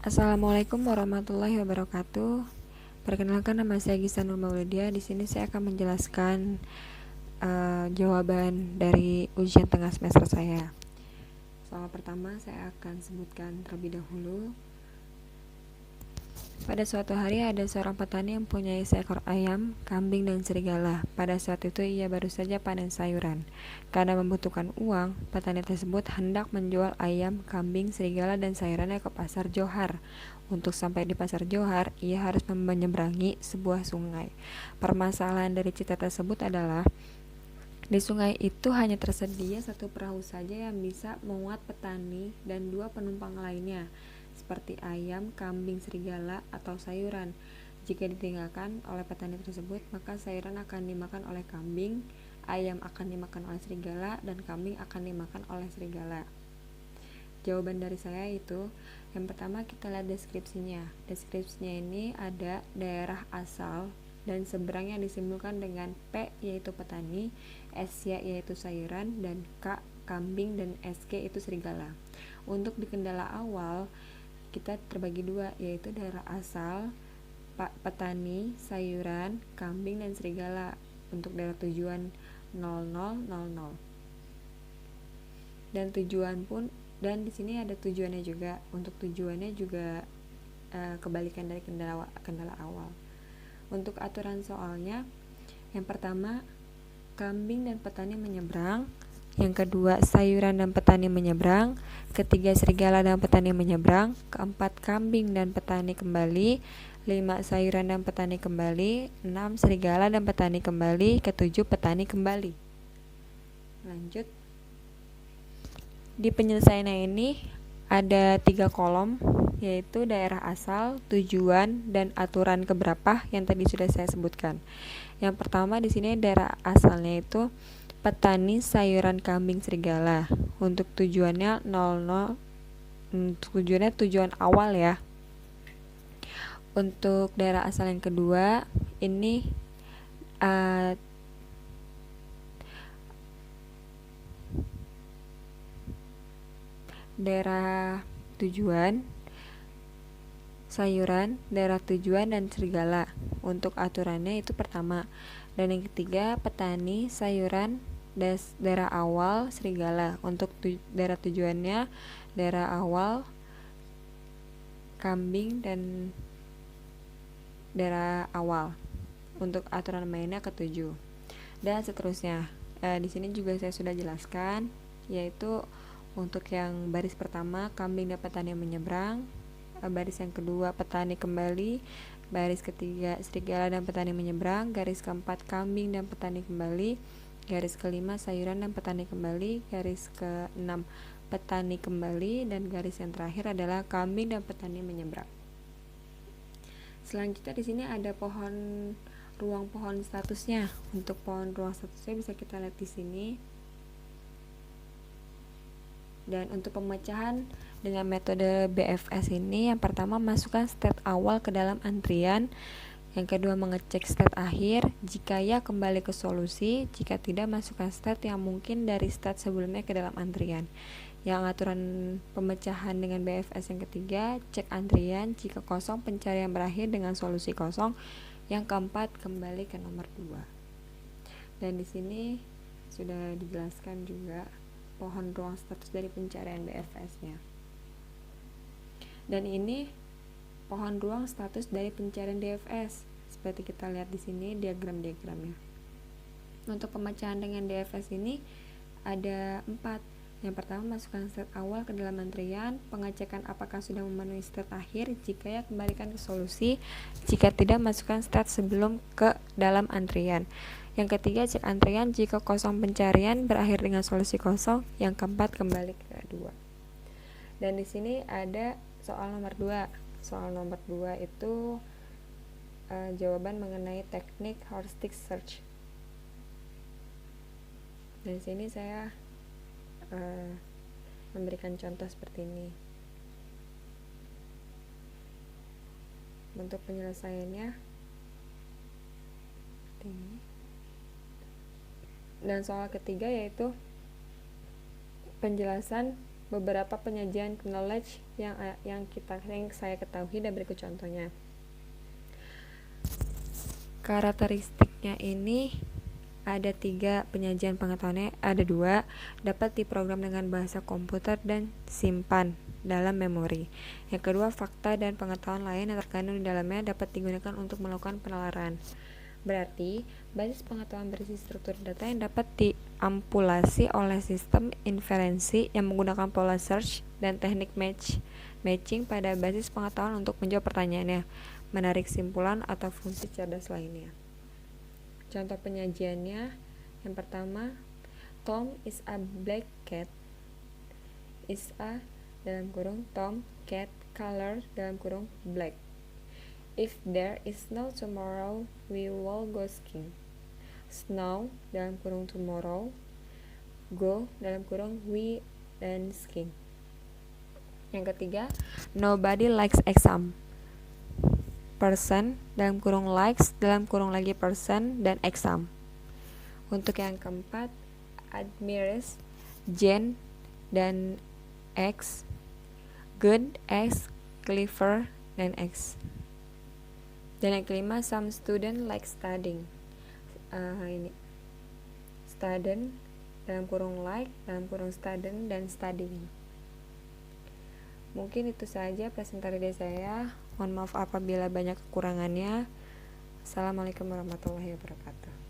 Assalamualaikum warahmatullahi wabarakatuh. Perkenalkan, nama saya Gisa Nur Maulidia. Di sini saya akan menjelaskan jawaban dari ujian tengah semester saya. Soal pertama saya akan sebutkan terlebih dahulu. Pada suatu hari ada seorang petani yang mempunyai seekor ayam, kambing, dan serigala. Pada saat itu ia baru saja panen sayuran. Karena membutuhkan uang, petani tersebut hendak menjual ayam, kambing, serigala, dan sayurannya ke pasar Johar. Untuk sampai di pasar Johar, ia harus menyeberangi sebuah sungai. Permasalahan dari cerita tersebut adalah di sungai itu hanya tersedia satu perahu saja yang bisa memuat petani dan dua penumpang lainnya, seperti ayam, kambing, serigala, atau sayuran. Jika ditinggalkan oleh petani tersebut, maka sayuran akan dimakan oleh kambing, ayam akan dimakan oleh serigala, dan kambing akan dimakan oleh serigala. Jawaban dari saya itu, yang pertama kita lihat deskripsinya. Deskripsinya ini ada daerah asal dan seberang yang disimbolkan dengan P yaitu petani, S yaitu sayuran, dan K kambing, dan SK itu serigala. Untuk di kendala awal kita terbagi dua, yaitu daerah asal, petani, sayuran, kambing, dan serigala. Untuk daerah tujuan 0000 dan tujuan pun, dan di sini ada tujuannya juga. Untuk tujuannya juga kebalikan dari kendala awal. Untuk aturan soalnya, yang pertama kambing dan petani menyeberang, yang kedua sayuran dan petani menyeberang, ketiga serigala dan petani menyeberang, keempat kambing dan petani kembali, 5 sayuran dan petani kembali, 6 serigala dan petani kembali, ketujuh petani kembali. Lanjut. Di penyelesaiannya ini ada 3 kolom, yaitu daerah asal, tujuan, dan aturan keberapa yang tadi sudah saya sebutkan. Yang pertama di sini daerah asalnya itu petani, sayuran, kambing, serigala. Untuk tujuannya 00, tujuannya tujuan awal ya. Untuk daerah asal yang kedua ini daerah tujuan, sayuran, daerah tujuan, dan serigala. Untuk aturannya itu pertama. Dan yang ketiga petani, sayuran, daerah awal, serigala. Untuk daerah tujuannya daerah awal, kambing, dan daerah awal. Untuk aturan mainnya ketujuh dan seterusnya. Di sini juga saya sudah jelaskan, yaitu untuk yang baris pertama kambing dan petani menyeberang, baris yang kedua petani kembali, baris ketiga serigala dan petani menyeberang, garis keempat kambing dan petani kembali, garis kelima sayuran dan petani kembali, garis keenam petani kembali, dan garis yang terakhir adalah kambing dan petani menyeberang. Selanjutnya di sini ada ruang pohon statusnya. Untuk pohon ruang statusnya bisa kita lihat di sini. Dan untuk pemecahan dengan metode BFS ini, yang pertama masukkan state awal ke dalam antrian, yang kedua mengecek state akhir, jika ya kembali ke solusi, jika tidak masukkan state yang mungkin dari state sebelumnya ke dalam antrian. Yang aturan pemecahan dengan BFS yang ketiga, cek antrian, jika kosong pencarian berakhir dengan solusi kosong, yang keempat kembali ke nomor 2. Dan di sini sudah dijelaskan juga pohon ruang status dari pencarian BFS-nya. Dan ini pohon ruang status dari pencarian DFS. Seperti kita lihat di sini diagram-diagramnya. Untuk pemecahan dengan DFS ini ada 4. Yang pertama masukkan state awal ke dalam antrian, pengecekan apakah sudah memenuhi state akhir, jika ya kembalikan ke solusi, jika tidak masukkan state sebelum ke dalam antrian. Yang ketiga cek antrian, jika kosong pencarian berakhir dengan solusi kosong, yang keempat kembali ke 2. Dan di sini ada soal nomor 2. Soal nomor 2 itu jawaban mengenai teknik heuristic search. Dan di sini saya memberikan contoh seperti ini. Untuk penyelesaiannya ini. Dan soal ketiga yaitu penjelasan beberapa penyajian knowledge yang saya ketahui, dan berikut contohnya. Karakteristiknya ini ada 3 penyajian pengetahuannya, ada 2 dapat diprogram dengan bahasa komputer dan simpan dalam memori. Yang kedua, fakta dan pengetahuan lain yang terkandung di dalamnya dapat digunakan untuk melakukan penalaran. Berarti, basis pengetahuan berisi struktur data yang dapat diampulasi oleh sistem inferensi yang menggunakan pola search dan teknik matching pada basis pengetahuan untuk menjawab pertanyaannya, menarik simpulan atau fungsi cerdas lainnya. Contoh penyajiannya, yang pertama, Tom is a black cat. Is a Tom, cat, color black. If there is snow tomorrow, we will go skiing. Snow tomorrow, go we dan skiing. Yang ketiga, nobody likes exam. Person likes person dan exam. Untuk yang keempat, admires, Jane dan X, good, X, clever dan X. Dan yang kelima, some student like studying. Ini student like student dan studying. Mungkin itu saja presentasi dari saya. Mohon maaf apabila banyak kekurangannya. Assalamualaikum warahmatullahi wabarakatuh.